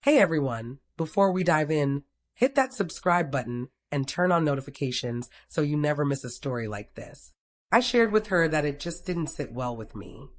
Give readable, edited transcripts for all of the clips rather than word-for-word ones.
Hey everyone, before we dive in, hit that subscribe button and turn on notifications so you never miss a story like this. I shared with her that it just didn't sit well with me.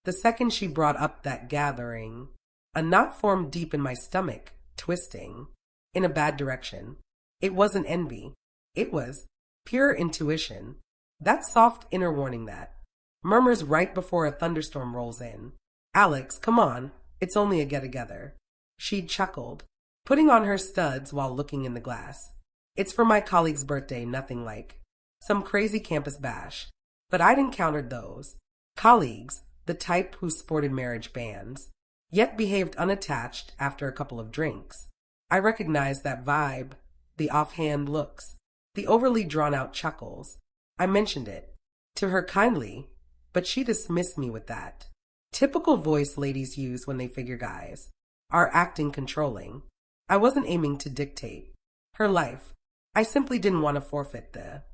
The second she brought up that gathering, a knot formed deep in my stomach, twisting in a bad direction. It wasn't envy. It was pure intuition. That soft inner warning that murmurs right before a thunderstorm rolls in. Alex, come on, it's only a get-together. She'd chuckled, putting on her studs while looking in the glass. It's for my colleague's birthday, nothing like some crazy campus bash. But I'd encountered those colleagues, the type who sported marriage bands, yet behaved unattached after a couple of drinks. I recognized that vibe, the offhand looks, the overly drawn-out chuckles. I mentioned it to her kindly, but she dismissed me with that typical voice ladies use when they figure guys are acting controlling. I wasn't aiming to dictate her life. I simply didn't want to forfeit the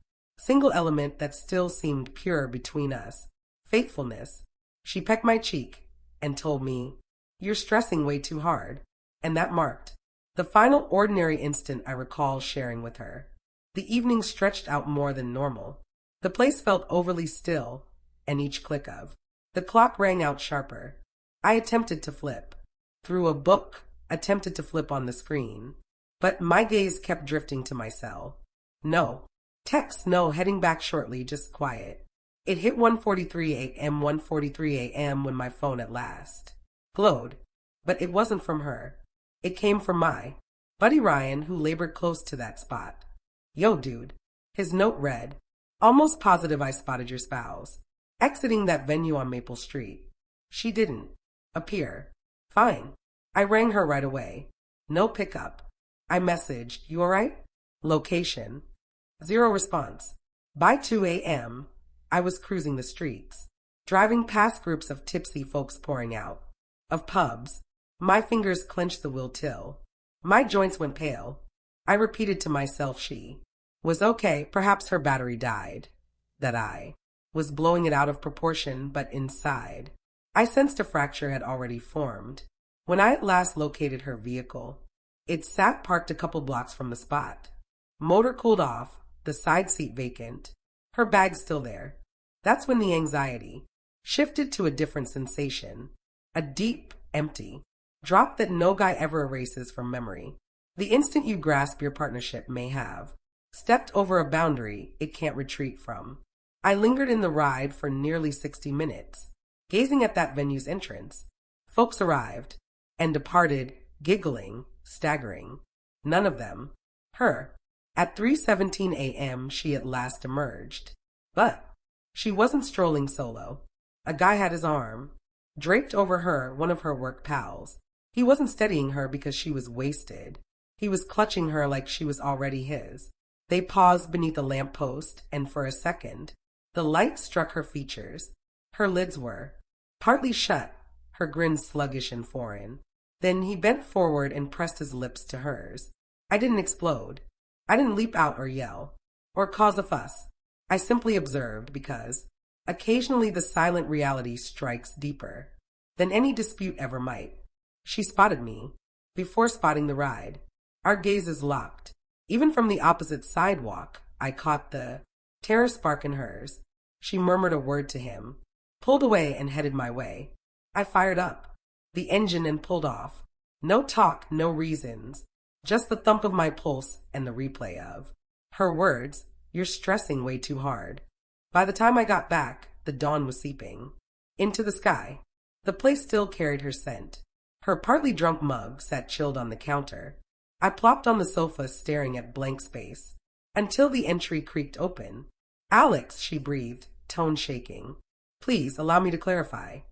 single element that still seemed pure between us, faithfulness. She pecked my cheek and told me, "You're stressing way too hard." And that marked the final ordinary instant I recall sharing with her. The evening stretched out more than normal. The place felt overly still, and each click of the clock rang out sharper. I attempted to flip through a book, attempted to flip on the screen, but my gaze kept drifting to my cell. No. Text, no, heading back shortly, just quiet. It hit 1:43 a.m., 1:43 a.m. when my phone at last glowed. But it wasn't from her. It came from my buddy Ryan, who labored close to that spot. "Yo, dude." His note read, "Almost positive I spotted your spouse exiting that venue on Maple Street. She didn't appear." Fine. I rang her right away. No pickup. I messaged, "You alright?" Location. Zero response. By 2 a.m., I was cruising the streets, driving past groups of tipsy folks pouring out of pubs. My fingers clenched the wheel till my joints went pale. I repeated to myself she was okay, perhaps her battery died, that I was blowing it out of proportion, but inside I sensed a fracture had already formed. When I at last located her vehicle, it sat parked a couple blocks from the spot. Motor cooled off, the side seat vacant, her bag still there. That's when the anxiety shifted to a different sensation, a deep, empty drop that no guy ever erases from memory. The instant you grasp your partnership may have stepped over a boundary it can't retreat from. I lingered in the ride for nearly 60 minutes, gazing at that venue's entrance. Folks arrived and departed, giggling, staggering. None of them her. At 3:17 a.m. she at last emerged. But she wasn't strolling solo. A guy had his arm draped over her, one of her work pals. He wasn't steadying her because she was wasted. He was clutching her like she was already his. They paused beneath a lamppost, and for a second, the light struck her features. Her lids were partly shut, her grin sluggish and foreign. Then he bent forward and pressed his lips to hers. I didn't explode. I didn't leap out or yell, or cause a fuss. I simply observed because occasionally the silent reality strikes deeper than any dispute ever might. She spotted me before spotting the ride. Our gazes locked. Even from the opposite sidewalk, I caught the terror spark in hers. She murmured a word to him, pulled away and headed my way. I fired up the engine and pulled off. No talk, no reasons, just the thump of my pulse and the replay of her words, "You're stressing way too hard." By the time I got back, the dawn was seeping into the sky. The place still carried her scent. Her partly drunk mug sat chilled on the counter. I plopped on the sofa staring at blank space until the entry creaked open. "Alex," she breathed, tone shaking. "Please allow me to clarify."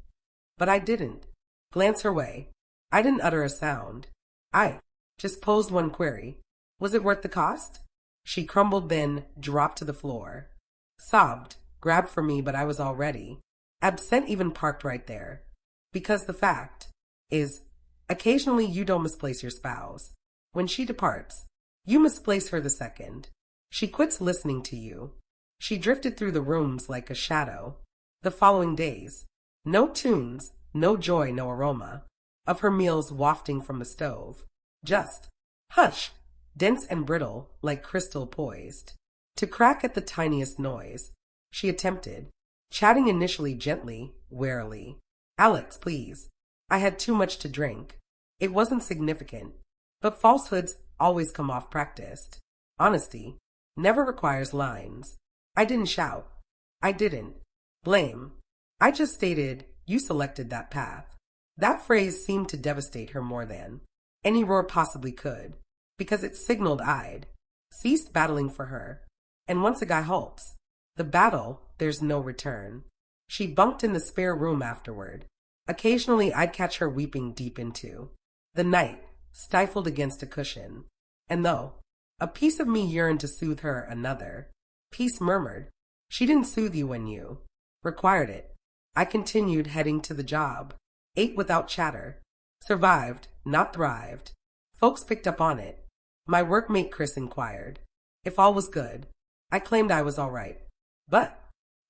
But I didn't glance her way. I didn't utter a sound. I just posed one query. Was it worth the cost? She crumbled, then dropped to the floor, sobbed, grabbed for me, but I was already absent, even parked right there. Because the fact is, occasionally you don't misplace your spouse. When she departs, you misplace her the second she quits listening to you. She drifted through the rooms like a shadow. The following days, no tunes, no joy, no aroma of her meals wafting from the stove. Just, hush, dense and brittle, like crystal poised. To crack at the tiniest noise. She attempted, chatting initially gently, warily. Alex, please. I had too much to drink. It wasn't significant, but falsehoods always come off practiced. Honesty never requires lines. I didn't shout. I didn't blame. I just stated, you selected that path. That phrase seemed to devastate her more than any roar possibly could, because it signaled I'd ceased battling for her. And once a guy halts, the battle, there's no return. She bunked in the spare room afterward. Occasionally I'd catch her weeping deep into the night, stifled against a cushion. And though a piece of me yearned to soothe her, another piece murmured, she didn't soothe you when you required it. I continued heading to the job, ate without chatter, survived, not thrived. Folks picked up on it. My workmate Chris inquired if all was good. I claimed I was all right. But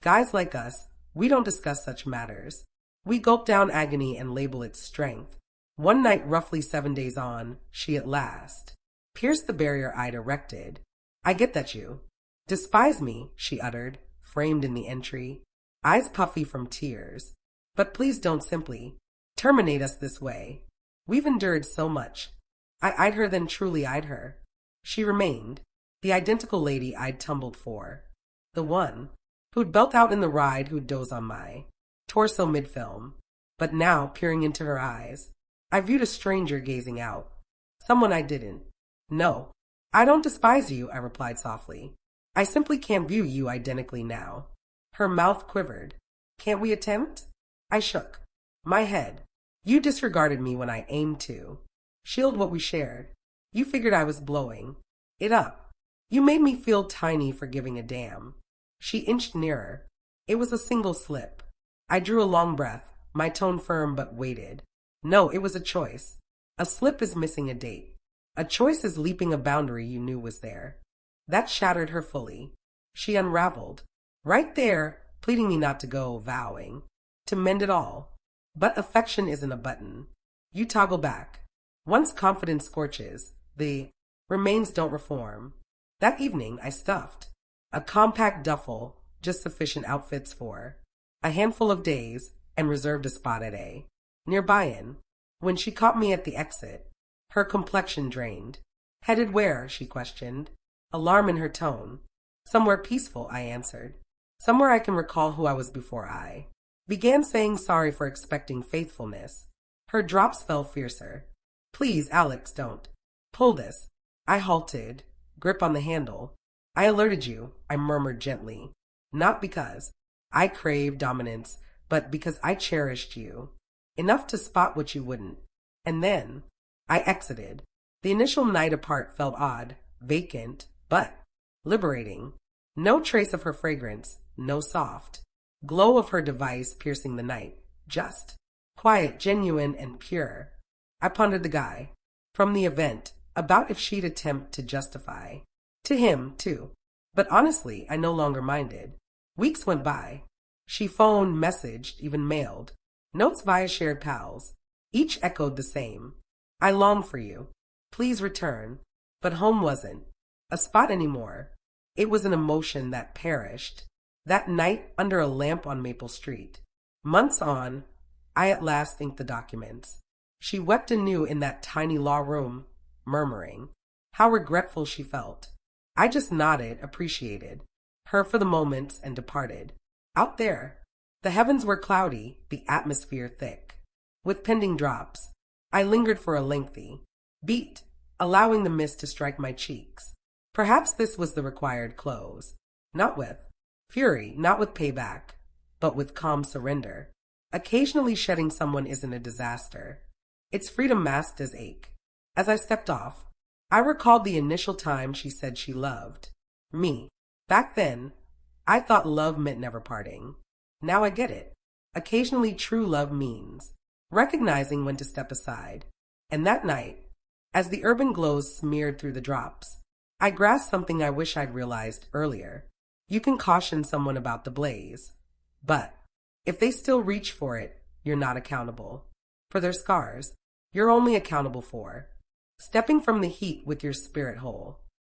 guys like us, we don't discuss such matters. We gulp down agony and label it strength. One night, roughly 7 days on, she at last pierced the barrier I'd erected. I get that you despise me, she uttered, framed in the entry, eyes puffy from tears. But please don't simply terminate us this way. We've endured so much. I eyed her, then truly eyed her. She remained, the identical lady I'd tumbled for. The one who'd belt out in the ride, who'd doze on my torso mid-film. But now, peering into her eyes, I viewed a stranger gazing out. Someone I didn't. No, I don't despise you, I replied softly. I simply can't view you identically now. Her mouth quivered. Can't we attempt? I shook my head. You disregarded me when I aimed to shield what we shared. You figured I was blowing it up. You made me feel tiny for giving a damn. She inched nearer. It was a single slip. I drew a long breath, my tone firm but waited. No, it was a choice. A slip is missing a date. A choice is leaping a boundary you knew was there. That shattered her fully. She unraveled. Right there, pleading me not to go, vowing to mend it all. But affection isn't a button you toggle back. Once confidence scorches, the remains don't reform. That evening I stuffed a compact duffel, just sufficient outfits for a handful of days, and reserved a spot at a nearby inn. When she caught me at the exit, her complexion drained. Headed where? She questioned, alarm in her tone. Somewhere peaceful, I answered. Somewhere I can recall who I was before I began saying sorry for expecting faithfulness. Her drops fell fiercer. Please, Alex, don't pull this. I halted, grip on the handle. I alerted you, I murmured gently. Not because I craved dominance, but because I cherished you. Enough to spot what you wouldn't. And then I exited. The initial night apart felt odd, vacant, but liberating. No trace of her fragrance, no soft glow of her device piercing the night. Just quiet, genuine, and pure. I pondered the guy from the event, about if she'd attempt to justify to him, too. But honestly, I no longer minded. Weeks went by. She phoned, messaged, even mailed. Notes via shared pals. Each echoed the same. I long for you. Please return. But home wasn't a spot anymore. It was an emotion that perished. That night under a lamp on Maple Street. Months on, I at last inked the documents. She wept anew in that tiny law room, murmuring how regretful she felt. I just nodded, appreciated her for the moments, and departed. Out there, the heavens were cloudy, the atmosphere thick with pending drops. I lingered for a lengthy beat, allowing the mist to strike my cheeks. Perhaps this was the required close. Not with fury, not with payback, but with calm surrender. Occasionally shedding someone isn't a disaster. It's freedom masked as ache. As I stepped off, I recalled the initial time she said she loved me. Back then, I thought love meant never parting. Now I get it. Occasionally true love means recognizing when to step aside. And that night, as the urban glows smeared through the drops, I grasped something I wish I'd realized earlier. You can caution someone about the blaze, but if they still reach for it, you're not accountable for their scars. You're only accountable for Stepping from the heat with your spirit whole.